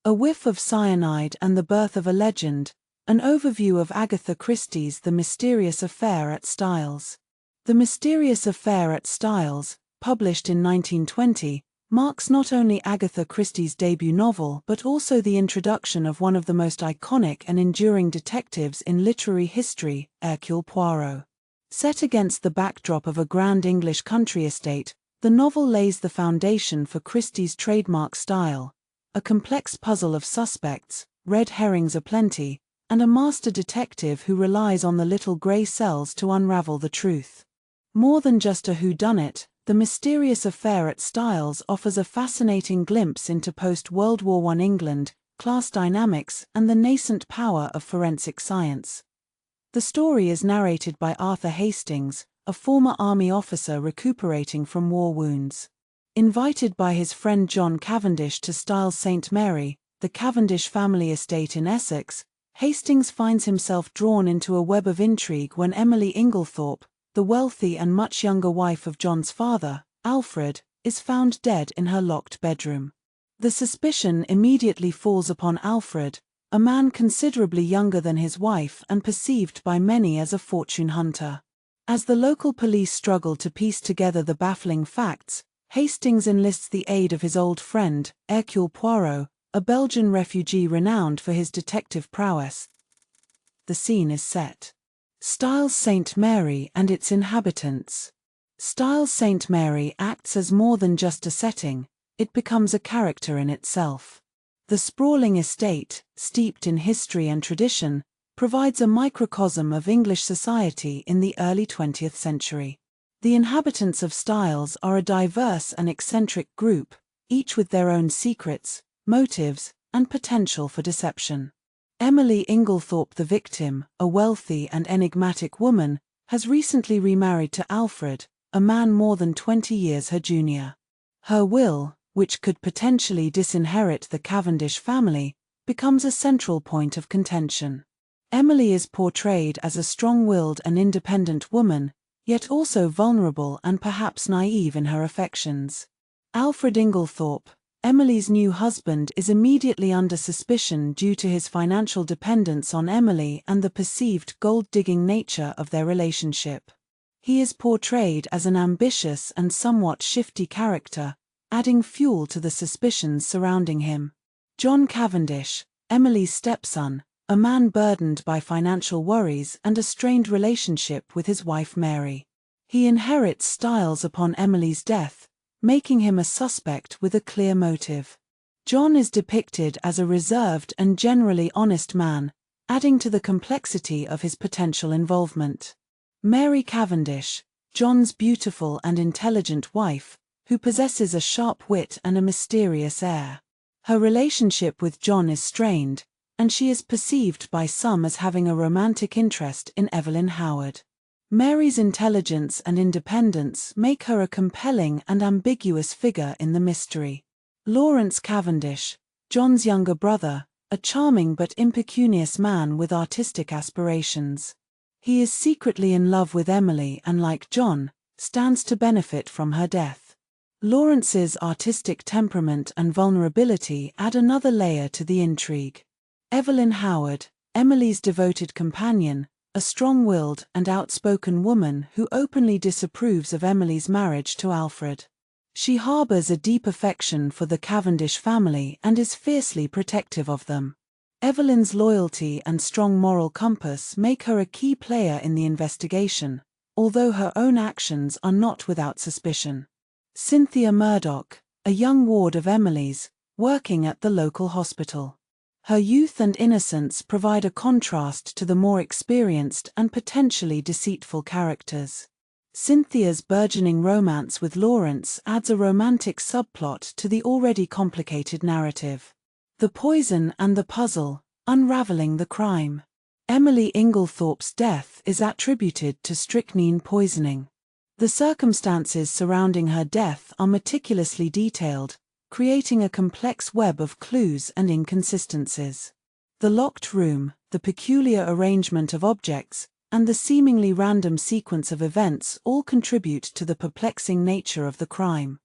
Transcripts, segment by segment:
A whiff of cyanide and the birth of a legend, an overview of Agatha Christie's The Mysterious Affair at Styles. The Mysterious Affair at Styles, published in 1920, marks not only Agatha Christie's debut novel but also the introduction of one of the most iconic and enduring detectives in literary history, Hercule Poirot. Set against the backdrop of a grand English country estate, the novel lays the foundation for Christie's trademark style, a complex puzzle of suspects, red herrings aplenty, and a master detective who relies on the little grey cells to unravel the truth. More than just a whodunit, The Mysterious Affair at Styles offers a fascinating glimpse into post-World War I England, class dynamics, and the nascent power of forensic science. The story is narrated by Arthur Hastings, a former army officer recuperating from war wounds. Invited by his friend John Cavendish to Styles St. Mary, the Cavendish family estate in Essex, Hastings finds himself drawn into a web of intrigue when Emily Inglethorp, the wealthy and much younger wife of John's father, Alfred, is found dead in her locked bedroom. The suspicion immediately falls upon Alfred, a man considerably younger than his wife and perceived by many as a fortune hunter. As the local police struggle to piece together the baffling facts, Hastings enlists the aid of his old friend, Hercule Poirot, a Belgian refugee renowned for his detective prowess. The scene is set. Styles St. Mary and its inhabitants. Styles St. Mary acts as more than just a setting, it becomes a character in itself. The sprawling estate, steeped in history and tradition, provides a microcosm of English society in the early 20th century. The inhabitants of Styles are a diverse and eccentric group, each with their own secrets, motives, and potential for deception. Emily Inglethorp, the victim, a wealthy and enigmatic woman, has recently remarried to Alfred, a man more than 20 years her junior. Her will, which could potentially disinherit the Cavendish family, becomes a central point of contention. Emily is portrayed as a strong-willed and independent woman, yet also vulnerable and perhaps naive in her affections. Alfred Inglethorp, Emily's new husband, is immediately under suspicion due to his financial dependence on Emily and the perceived gold-digging nature of their relationship. He is portrayed as an ambitious and somewhat shifty character, adding fuel to the suspicions surrounding him. John Cavendish, Emily's stepson, a man burdened by financial worries and a strained relationship with his wife Mary. He inherits Styles upon Emily's death, making him a suspect with a clear motive. John is depicted as a reserved and generally honest man, adding to the complexity of his potential involvement. Mary Cavendish, John's beautiful and intelligent wife, who possesses a sharp wit and a mysterious air. Her relationship with John is strained, and she is perceived by some as having a romantic interest in Evelyn Howard. Mary's intelligence and independence make her a compelling and ambiguous figure in the mystery. Lawrence Cavendish, John's younger brother, a charming but impecunious man with artistic aspirations. He is secretly in love with Emily and, like John, stands to benefit from her death. Lawrence's artistic temperament and vulnerability add another layer to the intrigue. Evelyn Howard, Emily's devoted companion, a strong-willed and outspoken woman who openly disapproves of Emily's marriage to Alfred. She harbors a deep affection for the Cavendish family and is fiercely protective of them. Evelyn's loyalty and strong moral compass make her a key player in the investigation, although her own actions are not without suspicion. Cynthia Murdoch, a young ward of Emily's, working at the local hospital. Her youth and innocence provide a contrast to the more experienced and potentially deceitful characters. Cynthia's burgeoning romance with Lawrence adds a romantic subplot to the already complicated narrative. The poison and the puzzle, unraveling the crime. Emily Inglethorpe's death is attributed to strychnine poisoning. The circumstances surrounding her death are meticulously detailed, creating a complex web of clues and inconsistencies. The locked room, the peculiar arrangement of objects, and the seemingly random sequence of events all contribute to the perplexing nature of the crime.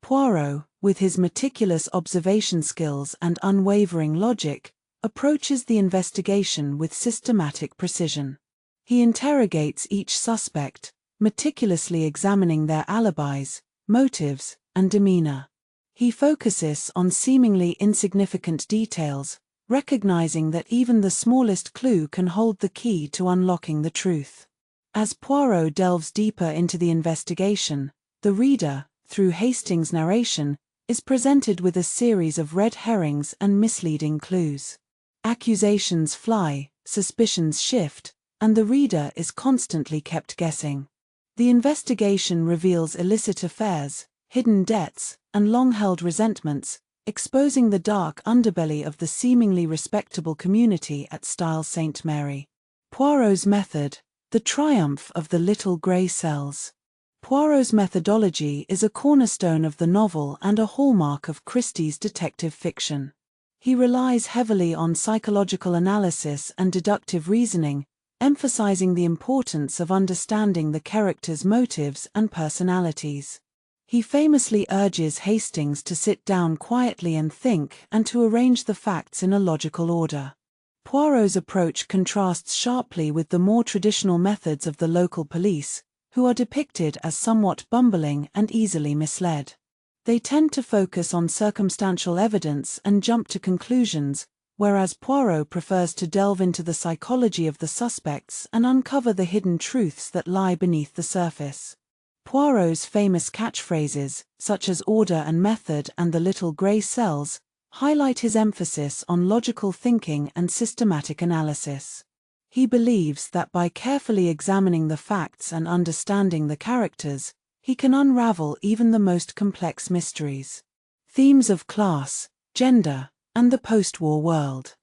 Poirot, with his meticulous observation skills and unwavering logic, approaches the investigation with systematic precision. He interrogates each suspect, meticulously examining their alibis, motives, and demeanor. He focuses on seemingly insignificant details, recognizing that even the smallest clue can hold the key to unlocking the truth. As Poirot delves deeper into the investigation, the reader, through Hastings' narration, is presented with a series of red herrings and misleading clues. Accusations fly, suspicions shift, and the reader is constantly kept guessing. The investigation reveals illicit affairs, hidden debts, and long-held resentments, exposing the dark underbelly of the seemingly respectable community at Styles St. Mary. Poirot's method: the triumph of the little grey cells. Poirot's methodology is a cornerstone of the novel and a hallmark of Christie's detective fiction. He relies heavily on psychological analysis and deductive reasoning, emphasizing the importance of understanding the characters' motives and personalities. He famously urges Hastings to sit down quietly and think, and to arrange the facts in a logical order. Poirot's approach contrasts sharply with the more traditional methods of the local police, who are depicted as somewhat bumbling and easily misled. They tend to focus on circumstantial evidence and jump to conclusions, whereas Poirot prefers to delve into the psychology of the suspects and uncover the hidden truths that lie beneath the surface. Poirot's famous catchphrases, such as order and method and the little grey cells, highlight his emphasis on logical thinking and systematic analysis. He believes that by carefully examining the facts and understanding the characters, he can unravel even the most complex mysteries. Themes of class, gender, and the post-war world.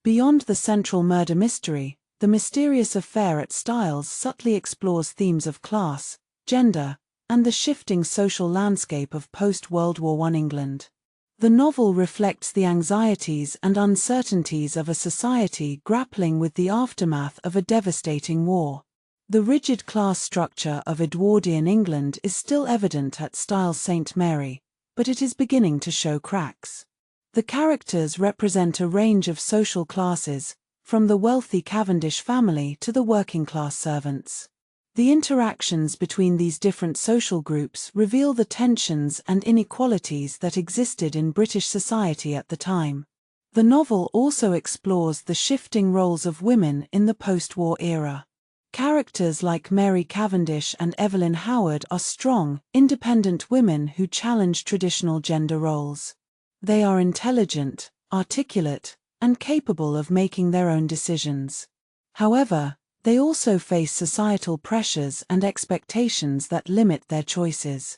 Beyond the central murder mystery, The Mysterious Affair at Styles subtly explores themes of class, gender, and the shifting social landscape of post-World War I England. The novel reflects the anxieties and uncertainties of a society grappling with the aftermath of a devastating war. The rigid class structure of Edwardian England is still evident at Styles St. Mary, but it is beginning to show cracks. The characters represent a range of social classes, from the wealthy Cavendish family to the working-class servants. The interactions between these different social groups reveal the tensions and inequalities that existed in British society at the time. The novel also explores the shifting roles of women in the post-war era. Characters like Mary Cavendish and Evelyn Howard are strong, independent women who challenge traditional gender roles. They are intelligent, articulate, and capable of making their own decisions. However, they also face societal pressures and expectations that limit their choices.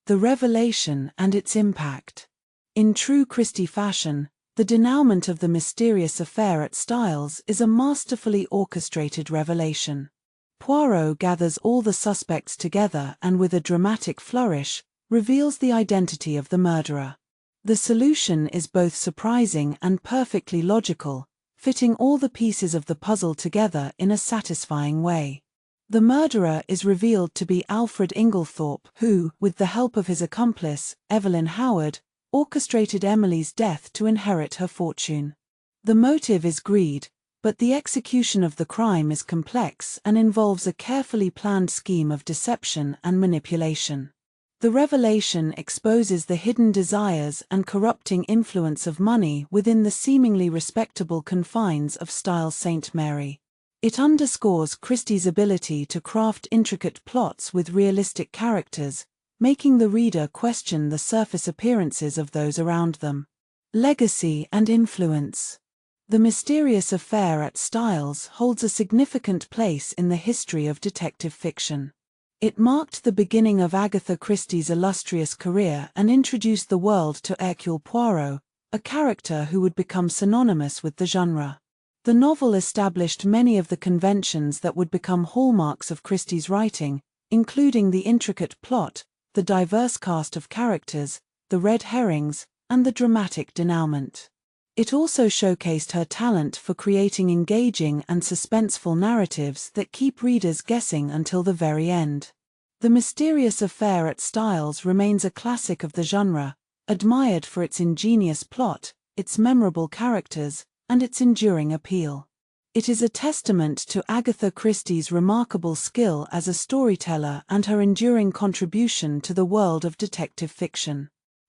The revelation and its impact. In true Christie fashion, the denouement of The Mysterious Affair at Styles is a masterfully orchestrated revelation. Poirot gathers all the suspects together and with a dramatic flourish, reveals the identity of the murderer. The solution is both surprising and perfectly logical, fitting all the pieces of the puzzle together in a satisfying way. The murderer is revealed to be Alfred Inglethorp, who, with the help of his accomplice, Evelyn Howard, orchestrated Emily's death to inherit her fortune. The motive is greed, but the execution of the crime is complex and involves a carefully planned scheme of deception and manipulation. The revelation exposes the hidden desires and corrupting influence of money within the seemingly respectable confines of Styles St. Mary. It underscores Christie's ability to craft intricate plots with realistic characters, making the reader question the surface appearances of those around them. Legacy and influence. The Mysterious Affair at Styles holds a significant place in the history of detective fiction. It marked the beginning of Agatha Christie's illustrious career and introduced the world to Hercule Poirot, a character who would become synonymous with the genre. The novel established many of the conventions that would become hallmarks of Christie's writing, including the intricate plot, the diverse cast of characters, the red herrings, and the dramatic denouement. It also showcased her talent for creating engaging and suspenseful narratives that keep readers guessing until the very end. The Mysterious Affair at Styles remains a classic of the genre, admired for its ingenious plot, its memorable characters, and its enduring appeal. It is a testament to Agatha Christie's remarkable skill as a storyteller and her enduring contribution to the world of detective fiction.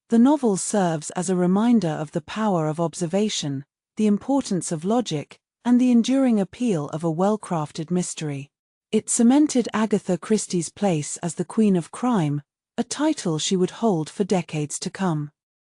The novel serves as a reminder of the power of observation, the importance of logic, and the enduring appeal of a well-crafted mystery. It cemented Agatha Christie's place as the Queen of Crime, a title she would hold for decades to come.